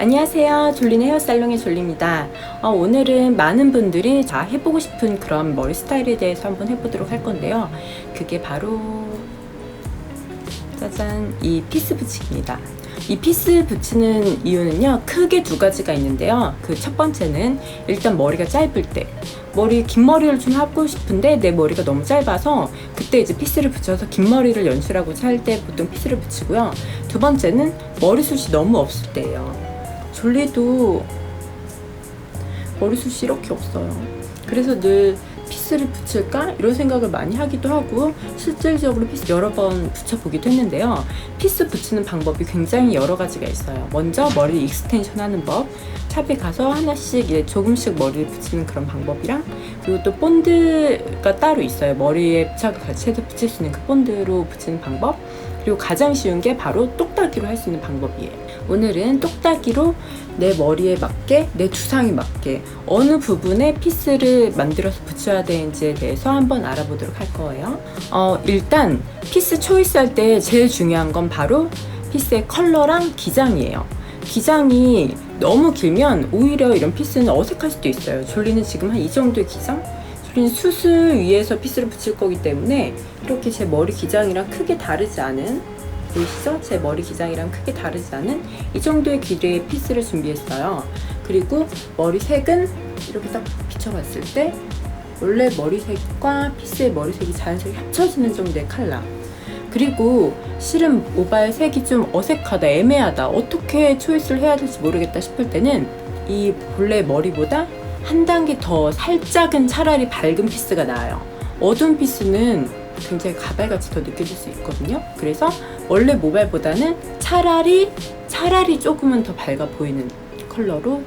안녕하세요. 졸리는 헤어살롱의 졸리입니다. 오늘은 많은 분들이 다 해보고 싶은 그런 머리 스타일에 대해서 한번 해보도록 할 건데요. 그게 바로 짜잔, 이 피스 붙이기입니다. 이 피스 붙이는 이유는요, 크게 두 가지가 있는데요. 그 첫 번째는 일단 머리가 짧을 때, 긴 머리를 좀 하고 싶은데 내 머리가 너무 짧아서 그때 이제 피스를 붙여서 긴 머리를 연출하고 할 때 보통 피스를 붙이고요. 두 번째는 머리숱이 너무 없을 때예요. 졸리도 머리숱이 이렇게 없어요. 그래서 늘 피스를 붙일까? 이런 생각을 많이 하기도 하고 실질적으로 피스 여러 번 붙여보기도 했는데요. 피스 붙이는 방법이 굉장히 여러 가지가 있어요. 먼저 머리 익스텐션 하는 법, 샵에 가서 하나씩 조금씩 머리를 붙이는 그런 방법이랑, 그리고 또 본드가 따로 있어요. 머리에 같이 해서 붙일 수 있는 그 본드로 붙이는 방법, 그리고 가장 쉬운 게 바로 똑딱이로 할 수 있는 방법이에요. 오늘은 똑딱이로 내 머리에 맞게, 내 두상에 맞게 어느 부분에 피스를 만들어서 붙여야 되는지에 대해서 한번 알아보도록 할 거예요. 일단 피스 초이스 할 때 제일 중요한 건 바로 피스의 컬러랑 기장이에요. 기장이 너무 길면 오히려 이런 피스는 어색할 수도 있어요. 졸리는 지금 한 이 정도의 기장? 졸리는 숱을 위해서 피스를 붙일 거기 때문에 이렇게 제 머리 기장이랑 크게 다르지 않은, 보이시죠? 제 머리 기장이랑 크게 다르지 않은 이 정도의 길이의 피스를 준비했어요. 그리고 머리색은 이렇게 딱 비춰봤을 때 원래 머리색과 피스의 머리색이 자연스럽게 합쳐지는 정도의 컬러. 그리고 실은 모발 색이 좀 어색하다, 애매하다, 어떻게 초이스를 해야 될지 모르겠다 싶을 때는 이 본래 머리보다 한 단계 더 살짝은 차라리 밝은 피스가 나아요. 어두운 피스는 굉장히 가발같이 더 느껴질 수 있거든요. 그래서 원래 모발보다는 차라리 조금은 더 밝아 보이는 컬러로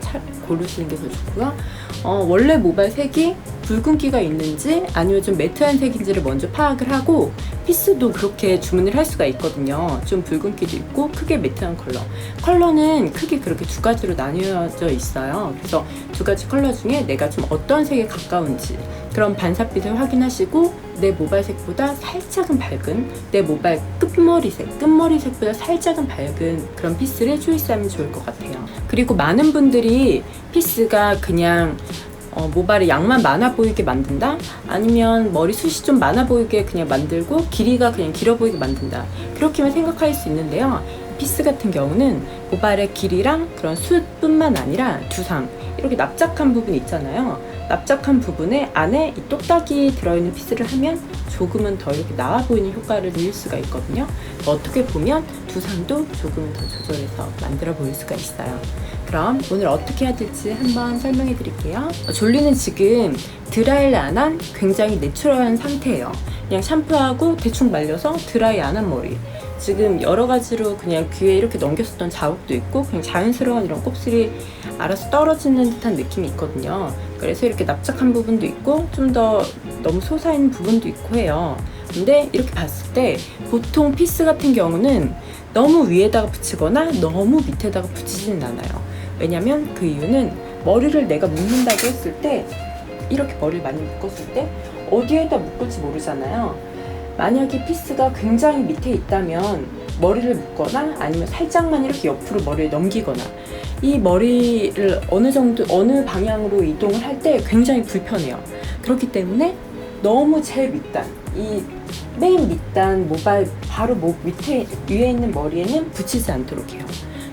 고르시는 게 더 좋고요. 원래 모발 색이 붉은기가 있는지 아니면 좀 매트한 색인지를 먼저 파악을 하고, 피스도 그렇게 주문을 할 수가 있거든요. 좀 붉은기도 있고 크게 매트한 컬러는 크게 그렇게 두 가지로 나뉘어져 있어요. 그래서 두 가지 컬러 중에 내가 좀 어떤 색에 가까운지 그런 반사빛을 확인하시고, 내 모발색보다 살짝은 밝은, 내 모발 끝머리색보다 살짝은 밝은 그런 피스를 초이스하면 좋을 것 같아요. 그리고 많은 분들이 피스가 그냥 모발에 양만 많아 보이게 만든다? 아니면 머리숱이 좀 많아 보이게 그냥 만들고 길이가 그냥 길어 보이게 만든다, 그렇게만 생각할 수 있는데요. 피스 같은 경우는 모발의 길이랑 그런 숱뿐만 아니라 두상, 이렇게 납작한 부분 있잖아요. 납작한 부분에 안에 이 똑딱이 들어있는 피스를 하면 조금은 더 이렇게 나와 보이는 효과를 누릴 수가 있거든요. 어떻게 보면 두상도 조금은 더 조절해서 만들어 보일 수가 있어요. 그럼 오늘 어떻게 해야 될지 한번 설명해 드릴게요. 졸리는 지금 드라이를 안 한 굉장히 내추럴한 상태예요. 그냥 샴푸하고 대충 말려서 드라이 안 한 머리. 지금 여러 가지로 그냥 귀에 이렇게 넘겼었던 자국도 있고 그냥 자연스러운 이런 곱슬이 알아서 떨어지는 듯한 느낌이 있거든요. 그래서 이렇게 납작한 부분도 있고 좀 더 너무 솟아있는 부분도 있고 해요. 근데 이렇게 봤을 때 보통 피스 같은 경우는 너무 위에다가 붙이거나 너무 밑에다가 붙이지는 않아요. 왜냐면 그 이유는 머리를 내가 묶는다고 했을 때, 이렇게 머리를 많이 묶었을 때 어디에다 묶을지 모르잖아요. 만약에 피스가 굉장히 밑에 있다면 머리를 묶거나 아니면 살짝만 이렇게 옆으로 머리를 넘기거나, 이 머리를 어느 방향으로 이동을 할 때 굉장히 불편해요. 그렇기 때문에 너무 제일 밑단, 이 맨 밑단 모발 바로 목 밑에 위에 있는 머리에는 붙이지 않도록 해요.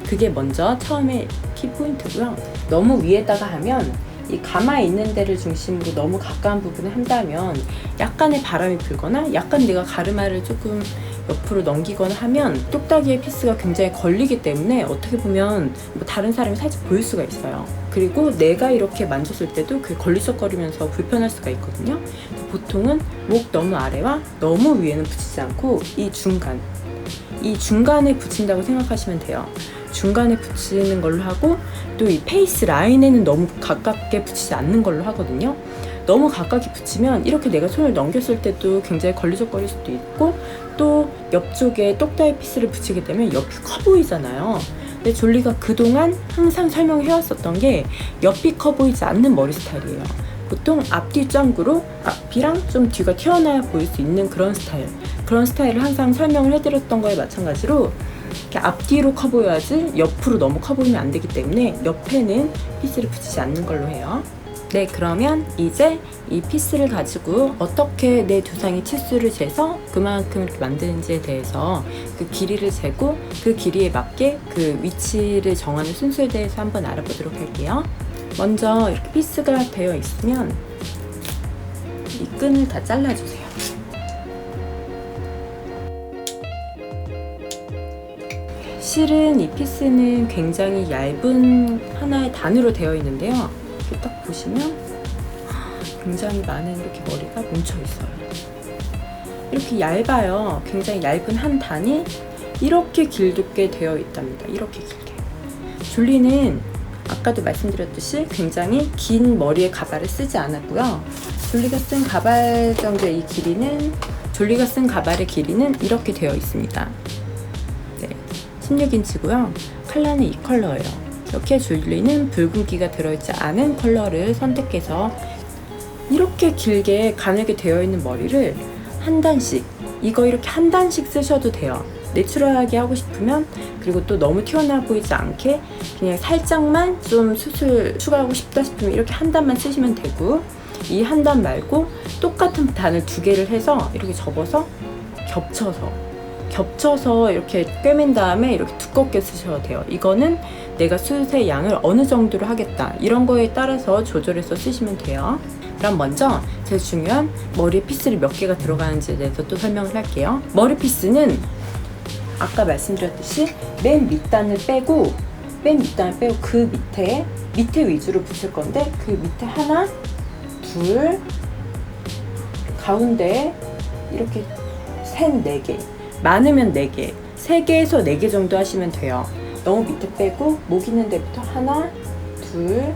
그게 먼저 처음에 키포인트고요. 너무 위에다가 하면 이 가마에 있는 데를 중심으로 너무 가까운 부분을 한다면 약간의 바람이 불거나 약간 내가 가르마를 조금 옆으로 넘기거나 하면 똑딱이의 피스가 굉장히 걸리기 때문에 어떻게 보면 다른 사람이 살짝 보일 수가 있어요. 그리고 내가 이렇게 만졌을 때도 그게 걸리적거리면서 불편할 수가 있거든요. 보통은 목 너무 아래와 너무 위에는 붙이지 않고 이 중간에 붙인다고 생각하시면 돼요. 중간에 붙이는 걸로 하고, 또 이 페이스 라인에는 너무 가깝게 붙이지 않는 걸로 하거든요. 너무 가깝게 붙이면 이렇게 내가 손을 넘겼을 때도 굉장히 걸리적거릴 수도 있고, 또 옆쪽에 똑딱이 피스를 붙이게 되면 옆이 커 보이잖아요. 근데 졸리가 그동안 항상 설명해왔었던 게 옆이 커 보이지 않는 머리 스타일이에요. 보통 앞뒤 짱구로 앞이랑 좀 뒤가 튀어나와 보일 수 있는 그런 스타일을 항상 설명을 해드렸던 거에 마찬가지로 이렇게 앞뒤로 커 보여야지 옆으로 너무 커 보이면 안 되기 때문에 옆에는 피스를 붙이지 않는 걸로 해요. 네, 그러면 이제 이 피스를 가지고 어떻게 내 두상의 치수를 재서 그만큼 이렇게 만드는지에 대해서 그 길이를 재고 그 길이에 맞게 그 위치를 정하는 순서에 대해서 한번 알아보도록 할게요. 먼저 이렇게 피스가 되어 있으면 이 끈을 다 잘라주세요. 실은 이 피스는 굉장히 얇은 하나의 단으로 되어 있는데요. 이렇게 딱 보시면 굉장히 많은 이렇게 머리가 뭉쳐 있어요. 이렇게 얇아요. 굉장히 얇은 한 단이 이렇게 길게 되어 있답니다. 이렇게 길게. 줄리는 아까도 말씀드렸듯이 굉장히 긴 머리에 가발을 쓰지 않았고요. 줄리가 쓴 가발 정도의 이 길이는, 줄리가 쓴 가발의 길이는 이렇게 되어 있습니다. 네, 16인치고요. 컬러는 이 컬러예요. 이렇게 줄리는 붉은기가 들어있지 않은 컬러를 선택해서 이렇게 길게 가늘게 되어 있는 머리를 한 단씩, 이거 이렇게 한 단씩 쓰셔도 돼요. 내추럴하게 하고 싶으면, 그리고 또 너무 튀어나와 보이지 않게 그냥 살짝만 좀 숱을 추가하고 싶다 싶으면 이렇게 한 단만 쓰시면 되고, 이 한 단 말고 똑같은 단을 두 개를 해서 이렇게 접어서 겹쳐서 이렇게 꿰맨 다음에 이렇게 두껍게 쓰셔도 돼요. 이거는 내가 숱의 양을 어느 정도로 하겠다, 이런 거에 따라서 조절해서 쓰시면 돼요. 그럼 먼저 제일 중요한 머리 피스를 몇 개가 들어가는지에 대해서 또 설명을 할게요. 머리 피스는 아까 말씀드렸듯이 맨 밑단을 빼고 그 밑에 위주로 붙일 건데, 그 밑에 하나, 둘, 가운데 이렇게 셋, 네 개, 많으면 4개, 3개에서 4개 정도 하시면 돼요. 너무 밑에 빼고 목 있는 데부터 하나, 둘,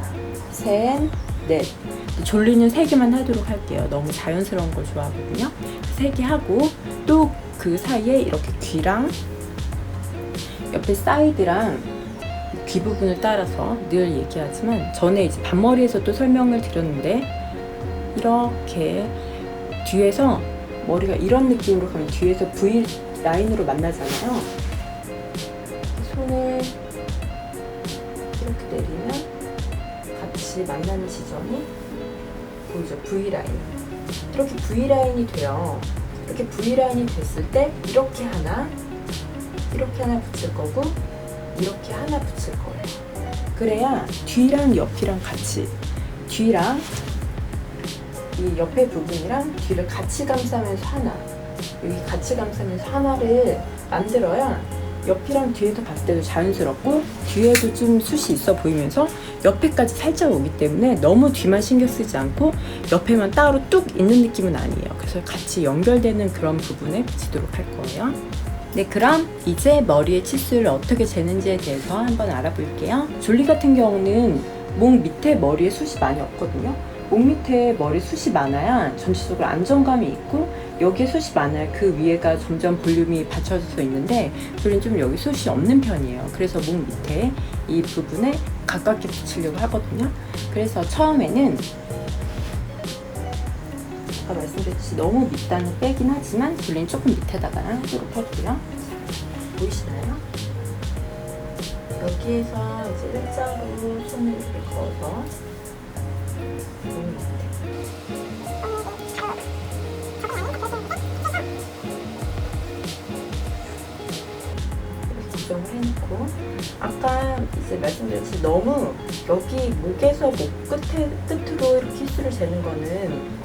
셋, 넷. 졸리는 3개만 하도록 할게요. 너무 자연스러운 걸 좋아하거든요. 3개 하고, 또 그 사이에 이렇게 귀랑 옆에 사이드랑 귀 부분을 따라서 늘 얘기하지만, 전에 이제 반머리에서 또 설명을 드렸는데, 이렇게 뒤에서 머리가 이런 느낌으로 가면 뒤에서 V 라인으로 만나잖아요. 손을 이렇게 내리면 같이 만나는 지점이 보이죠? V 라인. 이렇게 V 라인이 돼요. 이렇게 V 라인이 됐을 때 이렇게 하나 붙일 거고, 이렇게 하나 붙일 거예요. 그래야 뒤랑 옆이랑 같이, 뒤랑 이 옆에 부분이랑 뒤를 같이 감싸면서 여기 같이 감싸면서 하나를 만들어야 옆이랑 뒤에서 봤을 때도 자연스럽고, 뒤에도 좀 숱이 있어 보이면서 옆에까지 살짝 오기 때문에 너무 뒤만 신경 쓰지 않고 옆에만 따로 뚝 있는 느낌은 아니에요. 그래서 같이 연결되는 그런 부분에 붙이도록 할 거예요. 네, 그럼 이제 머리의 치수를 어떻게 재는지에 대해서 한번 알아볼게요. 졸리 같은 경우는 목 밑에 머리에 숱이 많이 없거든요. 목 밑에 머리 숱이 많아야 전체적으로 안정감이 있고, 여기에 숱이 많아야 그 위에가 점점 볼륨이 받쳐져서 있는데, 졸리는 좀 여기 숱이 없는 편이에요. 그래서 목 밑에 이 부분에 가깝게 붙이려고 하거든요. 그래서 처음에는 아까 말씀드렸듯이 너무 밑단을 빼긴 하지만 졸리는 조금 밑에다가 하도록 할게요. 보이시나요? 여기에서 이제 일자로 손을 이렇게 그어서 고정을 해놓고, 아까 이제 말씀드렸듯이 너무 여기 목에서 목 끝으로 이렇게 키스를 재는 거는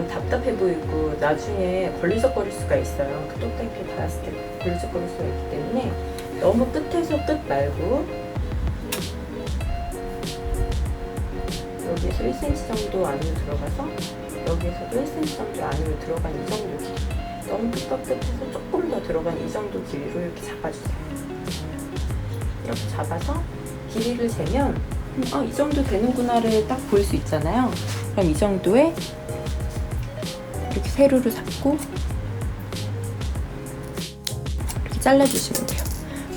답답해 보이고 나중에 걸리적거릴 수가 있어요. 그 똑딱이를 닿았을 때 걸리적거릴 수가 있기 때문에 너무 끝에서 끝 말고 여기에서 1cm 정도 안으로 들어가서 여기에서도 1cm 정도 안으로 들어간 이 정도 길이, 너무 끝과 끝에서 조금 더 들어간 이 정도 길이로 이렇게 잡아주세요. 이렇게 잡아서 길이를 재면 이 정도 되는구나를 딱 볼 수 있잖아요. 그럼 이 정도에 이렇게 세로로 잡고 이렇게 잘라주시면 돼요.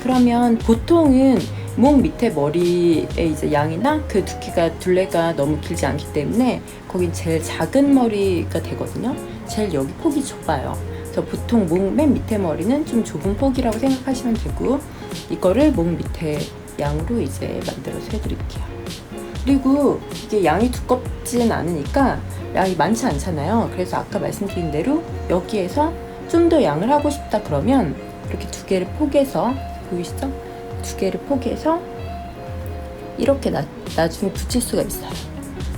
그러면 보통은 목 밑에 머리의 이제 양이나 그 두께가 둘레가 너무 길지 않기 때문에 거긴 제일 작은 머리가 되거든요. 제일 여기 폭이 좁아요. 그래서 보통 목 맨 밑에 머리는 좀 좁은 폭이라고 생각하시면 되고, 이거를 목 밑에 양으로 이제 만들어서 해드릴게요. 그리고 이게 양이 두껍진 않으니까 양이 많지 않잖아요. 그래서 아까 말씀드린 대로 여기에서 좀 더 양을 하고 싶다 그러면 이렇게 두 개를 포개서, 보이시죠? 두 개를 포개서 이렇게 나중에 붙일 수가 있어요.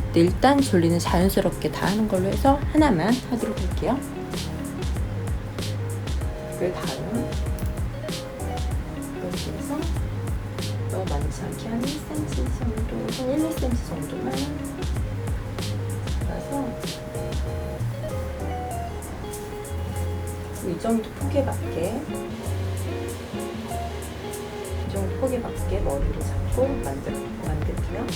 근데 일단 졸리는 자연스럽게 다 하는 걸로 해서 하나만 하도록 할게요. 그 다음 이렇게 해서 너무 많지 않게 한 1cm 정도, 한 1, 2cm 정도만 잘라서 이 정도 폭에 맞게, 이 정도 폭에 맞게 머리를 잡고 만들게요.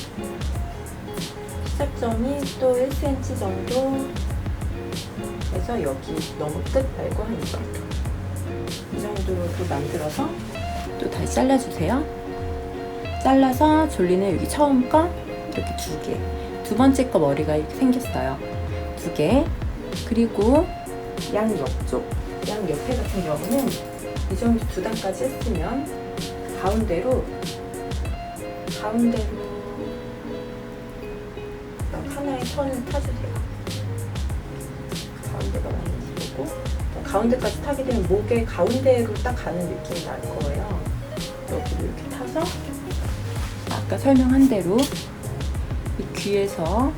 시작점이 또 1cm 정도 해서 여기 너무 끝 말고 한 이 정도로 만들어서 또 다시 잘라주세요. 잘라서 졸리는 여기 처음 거 이렇게 두 개, 두 번째 거 머리가 이렇게 생겼어요. 두 개. 그리고 양 옆에 같은 경우는 이 정도 두 단까지 했으면 가운데로 하나의 턴을 타주세요. 가운데가 많은지 보고 가운데까지 타게 되면 목의 가운데로 딱 가는 느낌이 날 거예요. 여기를 이렇게 타서 아까 설명한 대로 이 귀에서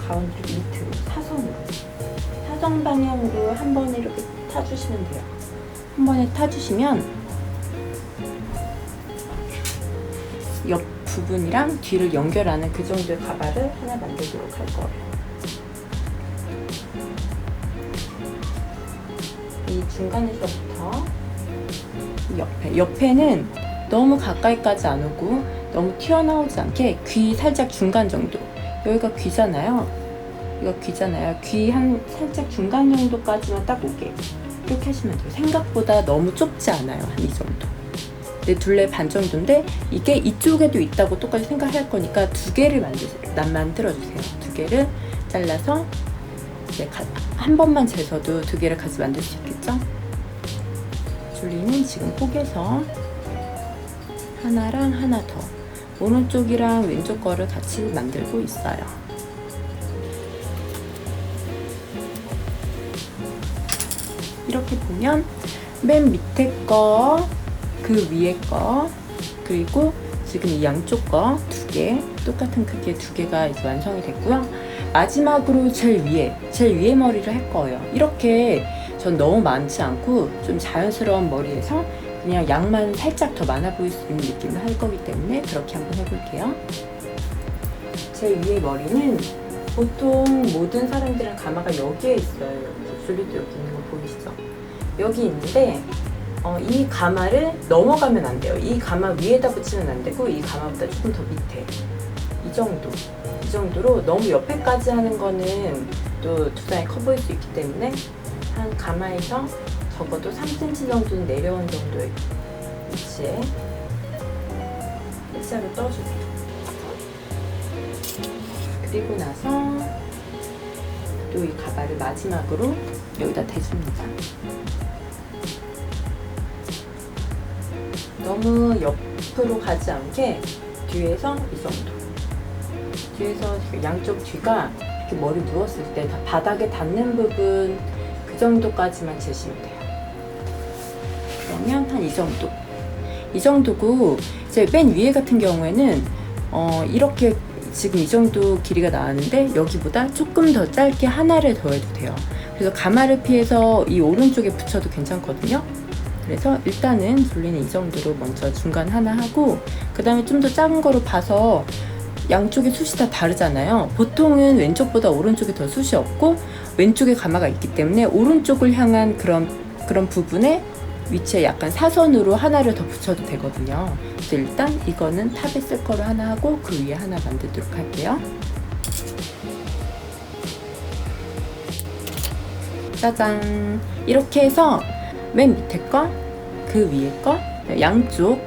가운데로 밑으로 사선 방향으로 한 번에 이렇게 타주시면 돼요. 한 번에 타주시면 옆 부분이랑 뒤를 연결하는 그 정도의 가발을 하나 만들도록 할 거예요. 이 중간에서부터 옆에는 너무 가까이까지 안 오고 너무 튀어나오지 않게 귀 살짝 중간 정도, 여기가 귀잖아요. 이거 귀잖아요. 귀 한 살짝 중간 정도까지만 딱 오게 이렇게 하시면 돼요. 생각보다 너무 좁지 않아요. 한 이 정도. 네, 둘레 반 정도인데 이게 이쪽에도 있다고 똑같이 생각할 거니까 두 개를 만들어주세요. 두 개를 잘라서 이제 한 번만 재서도 두 개를 같이 만들 수 있겠죠? 줄리는 지금 포개서 하나랑 하나 더, 오른쪽이랑 왼쪽 거를 같이 만들고 있어요. 이렇게 보면 맨 밑에 거, 그 위에 거, 그리고 지금 이 양쪽 거 두 개, 똑같은 크기의 두 개가 이제 완성이 됐고요. 마지막으로 제일 위에 머리를 할 거예요. 이렇게 전 너무 많지 않고 좀 자연스러운 머리에서 그냥 양만 살짝 더 많아 보일 수 있는 느낌을 할 거기 때문에 그렇게 한번 해볼게요. 제일 위에 머리는 보통 모든 사람들은 가마가 여기에 있어요. 여기 줄리도 여기 있는 거 보이시죠? 여기 있는데 이 가마를 넘어가면 안 돼요. 이 가마 위에다 붙이면 안 되고 이 가마보다 조금 더 밑에, 이 정도로 너무 옆에까지 하는 거는 또 두상이 커 보일 수 있기 때문에 한 가마에서 적어도 3cm 정도는 내려온 정도의 위치에 일자로 떠주세요. 그리고 나서 또 이 가발을 마지막으로 여기다 대줍니다. 너무 옆으로 가지 않게 뒤에서 이 정도, 뒤에서 양쪽 뒤가 이렇게 머리 누웠을 때 다 바닥에 닿는 부분 그 정도까지만 재시면 돼요. 그러면 한 이 정도고, 이제 맨 위에 같은 경우에는 이렇게 지금 이 정도 길이가 나왔는데 여기보다 조금 더 짧게 하나를 더 해도 돼요. 그래서 가마를 피해서 이 오른쪽에 붙여도 괜찮거든요. 그래서 일단은 졸리는 이 정도로 먼저 중간 하나 하고, 그 다음에 좀 더 작은 거로 봐서 양쪽의 숱이 다 다르잖아요. 보통은 왼쪽보다 오른쪽이 더 숱이 없고 왼쪽에 가마가 있기 때문에 오른쪽을 향한 그런 부분에 위치에 약간 사선으로 하나를 더 붙여도 되거든요. 그래서 일단 이거는 탑에 쓸 거를 하나 하고 그 위에 하나 만들도록 할게요. 짜잔! 이렇게 해서 맨 밑에 거, 그 위에 거, 양쪽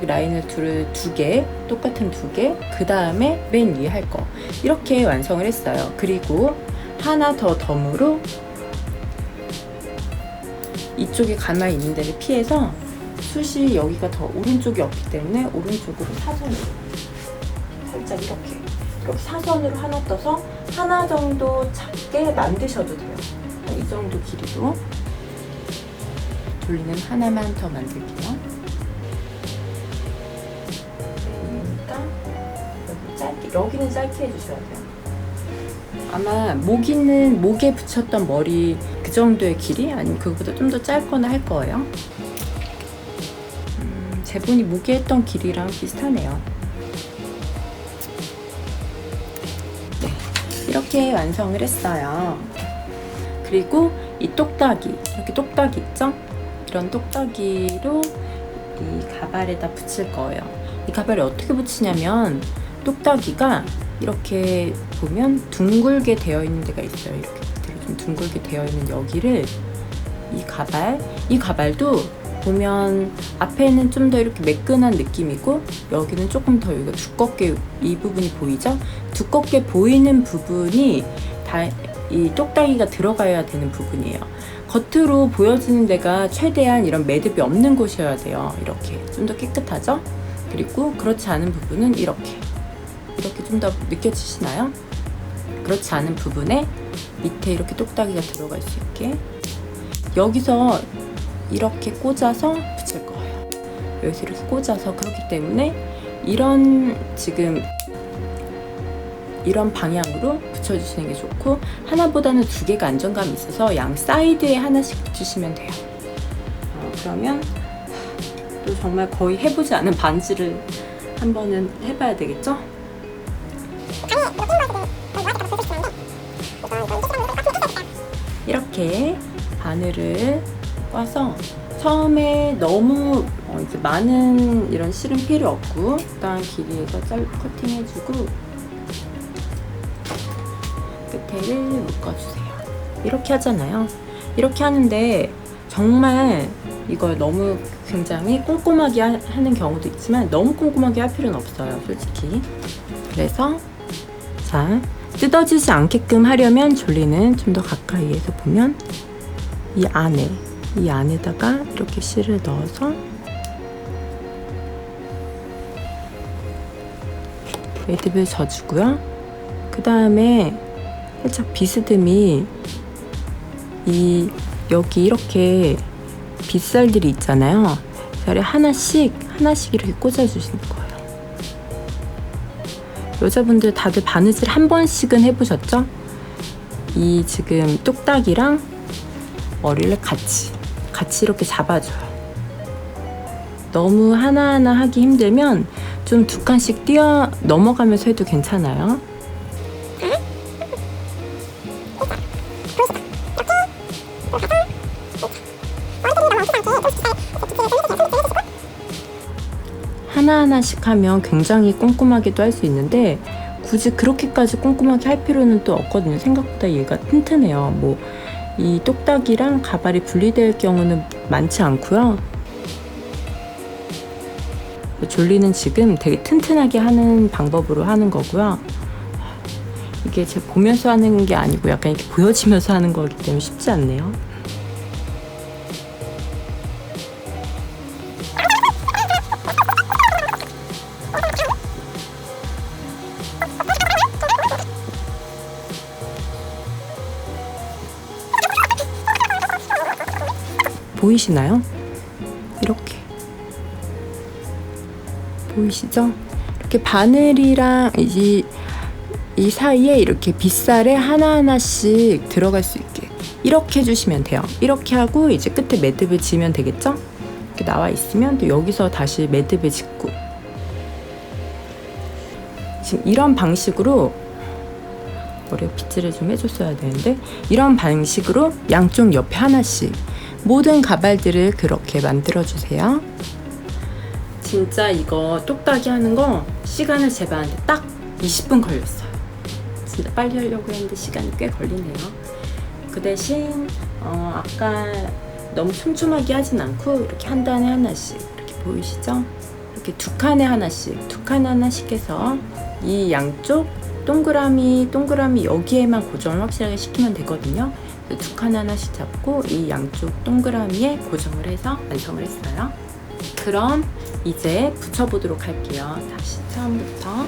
라인을 두 개, 똑같은 두 개, 그 다음에 맨 위에 할 거, 이렇게 완성을 했어요. 그리고 하나 더 덤으로 이쪽에 가마에 있는 데를 피해서 숱이 여기가 더 오른쪽이 없기 때문에 오른쪽으로 사선으로 살짝 이렇게 사선으로 하나 떠서 하나 정도 작게 만드셔도 돼요. 이 정도 길이로 돌리는 하나만 더 만들게요. 그러니까 여기는 짧게 해주셔야 돼요. 아마 목에 붙였던 머리 그 정도의 길이 아니면 그거보다 좀 더 짧거나 할 거예요. 제분이 목에 했던 길이랑 비슷하네요. 네, 이렇게 완성을 했어요. 그리고 이 똑딱이, 이렇게 똑딱이 있죠? 이런 똑딱이로 이 가발에다 붙일 거예요. 이 가발을 어떻게 붙이냐면 똑딱이가 이렇게 보면 둥글게 되어 있는 데가 있어요. 이렇게 되게 좀 둥글게 되어 있는 여기를 이 가발도 보면 앞에는 좀 더 이렇게 매끈한 느낌이고 여기는 조금 더 여기가 두껍게 이 부분이 보이죠? 두껍게 보이는 부분이 다 이 똑딱이가 들어가야 되는 부분이에요. 겉으로 보여지는 데가 최대한 이런 매듭이 없는 곳이어야 돼요. 이렇게 좀 더 깨끗하죠? 그리고 그렇지 않은 부분은 이렇게 좀 더 느껴지시나요? 그렇지 않은 부분에 밑에 이렇게 똑딱이가 들어갈 수 있게 여기서 이렇게 꽂아서 붙일 거예요. 여기서 이렇게 꽂아서 그렇기 때문에 이런 방향으로 붙여주시는 게 좋고 하나보다는 두 개가 안정감이 있어서 양 사이드에 하나씩 붙이시면 돼요. 그러면 또 정말 거의 해보지 않은 반지를 한 번은 해봐야 되겠죠? 이렇게 바늘을 꽈서 처음에 너무 이제 많은 이런 실은 필요 없고 적당한 길이에서 커팅해주고 끝에를 묶어주세요. 이렇게 하잖아요. 이렇게 하는데 정말 이걸 너무 굉장히 꼼꼼하게 하는 경우도 있지만 너무 꼼꼼하게 할 필요는 없어요, 솔직히. 그래서 자, 뜯어지지 않게끔 하려면 졸리는 좀 더 가까이에서 보면 이 안에다가 이렇게 실을 넣어서 매듭을 져주고요. 그 다음에 살짝 비스듬히 여기 이렇게 빗살들이 있잖아요. 빗살에 하나씩 이렇게 꽂아주시는 거예요. 여자분들 다들 바느질 한 번씩은 해보셨죠? 이 지금 똑딱이랑 머리를 같이 이렇게 잡아줘요. 너무 하나하나 하기 힘들면 좀 두 칸씩 넘어가면서 해도 괜찮아요. 하나하나씩 하면 굉장히 꼼꼼하게도 할 수 있는데 굳이 그렇게까지 꼼꼼하게 할 필요는 또 없거든요. 생각보다 얘가 튼튼해요. 이 똑딱이랑 가발이 분리될 경우는 많지 않고요. 졸리는 지금 되게 튼튼하게 하는 방법으로 하는 거고요. 이게 제가 보면서 하는 게 아니고 약간 이렇게 보여지면서 하는 거기 때문에 쉽지 않네요. 보이시나요? 이렇게 보이시죠? 이렇게 바늘이랑 이 사이에 이렇게 빗살에 하나하나씩 들어갈 수 있게 이렇게 해주시면 돼요. 이렇게 하고 이제 끝에 매듭을 지면 되겠죠? 이렇게 나와 있으면 또 여기서 다시 매듭을 짓고 지금 이런 방식으로 머리에 빗질을 좀 해줬어야 되는데 이런 방식으로 양쪽 옆에 하나씩 모든 가발들을 그렇게 만들어주세요. 진짜 이거 똑딱이 하는 거 시간을 제바한테 딱 20분 걸렸어요. 진짜 빨리 하려고 했는데 시간이 꽤 걸리네요. 그 대신 아까 너무 촘촘하게 하진 않고 이렇게 한 단에 하나씩 이렇게 보이시죠? 이렇게 두 칸에 하나씩 해서 이 양쪽 동그라미 여기에만 고정을 확실하게 시키면 되거든요. 두 칸 하나씩 잡고 이 양쪽 동그라미에 고정을 해서 완성을 했어요. 그럼 이제 붙여보도록 할게요. 다시 처음부터.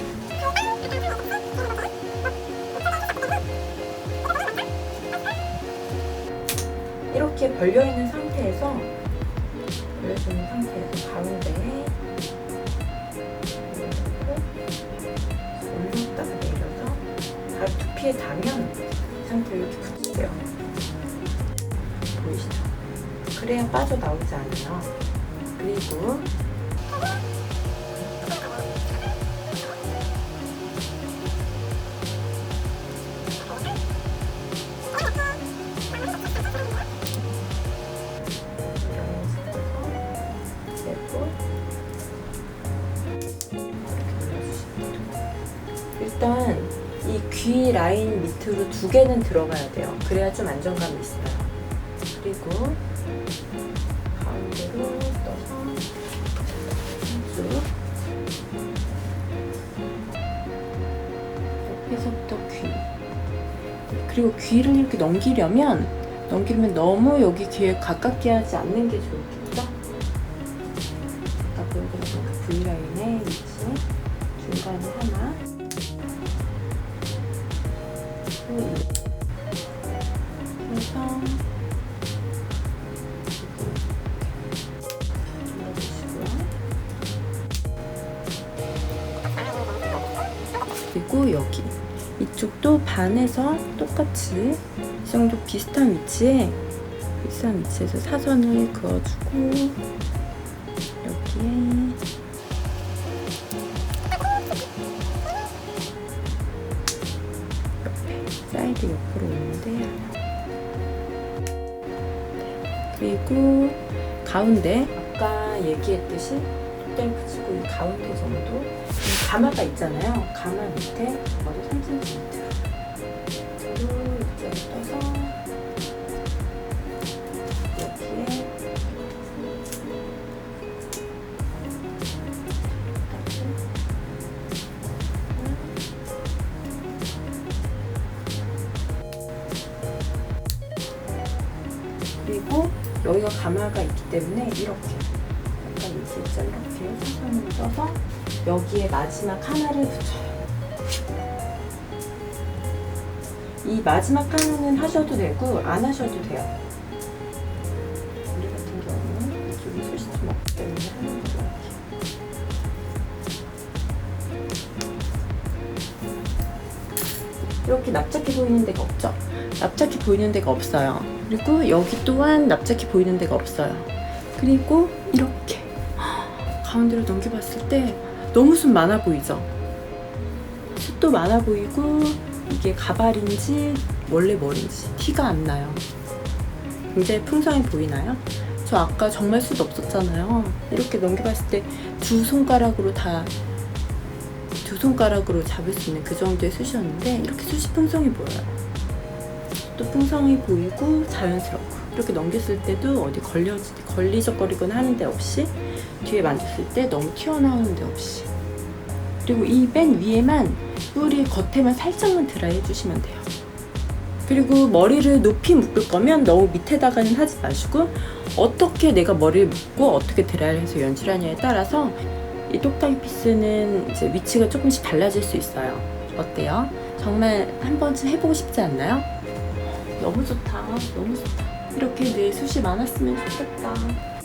이렇게 벌려있는 상태에서 가운데에 올렸다가 내려서 바로 두피에 닿으면 이 상태로 이렇게 붙이세요. 보이시죠? 그래야 빠져나오지 않아요. 그리고 일단 이 귀 라인 밑으로 2개는 들어가야 돼요. 그래야 좀 안정감이 있어요. 그리고 가운데로 떠서 쭉 옆에서부터 귀, 그리고 귀를 이렇게 넘기려면 너무 여기 귀에 가깝게 하지 않는 게 좋겠죠? 아까 보여드렸던 그 V라인의 위치 중간에 하나, 해서 그리고 여기 이쪽도 반에서 똑같이 이 정도 비슷한 위치에서 사선을 그어주고 여기에 사이드 옆으로 오는데, 그리고 가운데 아까 얘기했듯이 톱다리 붙이고 이 가운데 정도, 이 가마가 있잖아요. 가마 밑에 머리 3cm 밑으로 이쪽에 떠서 여기에 그리고 여기가 가마가 있기 때문에 이렇게 아까 얘기했죠. 이렇게 사선으로 떠서 여기에 마지막 하나를 붙여요. 이 마지막 하나는 하셔도 되고 안 하셔도 돼요. 우리 같은 경우는 이쪽이 숱이 좀 없기 때문에 하는 걸로 할게요. 이렇게 납작해 보이는 데가 없죠? 납작해 보이는 데가 없어요. 그리고 여기 또한 납작해 보이는 데가 없어요. 그리고 이렇게 가운데로 넘겨봤을 때 너무 숱 많아 보이죠? 숱도 많아 보이고 이게 가발인지 원래 머리인지 티가 안 나요. 굉장히 풍성해 보이나요? 저 아까 정말 숱 없었잖아요. 이렇게 넘겨봤을 때 두 손가락으로 잡을 수 있는 그 정도의 숱이었는데 이렇게 숱이 풍성해 보여요. 또 풍성해 보이고 자연스럽고, 이렇게 넘겼을 때도 어디 걸리적거리거나 하는 데 없이, 뒤에 만졌을 때 너무 튀어나오는 데 없이. 그리고 이 맨 위에만 뿌리 겉에만 살짝만 드라이 해주시면 돼요. 그리고 머리를 높이 묶을 거면 너무 밑에다가는 하지 마시고, 어떻게 내가 머리를 묶고 어떻게 드라이를 해서 연출하냐에 따라서 이 똑딱이 피스는 이제 위치가 조금씩 달라질 수 있어요. 어때요? 정말 한 번쯤 해보고 싶지 않나요? 너무 좋다. 너무 좋다. 이렇게 내 숱이 많았으면 좋겠다.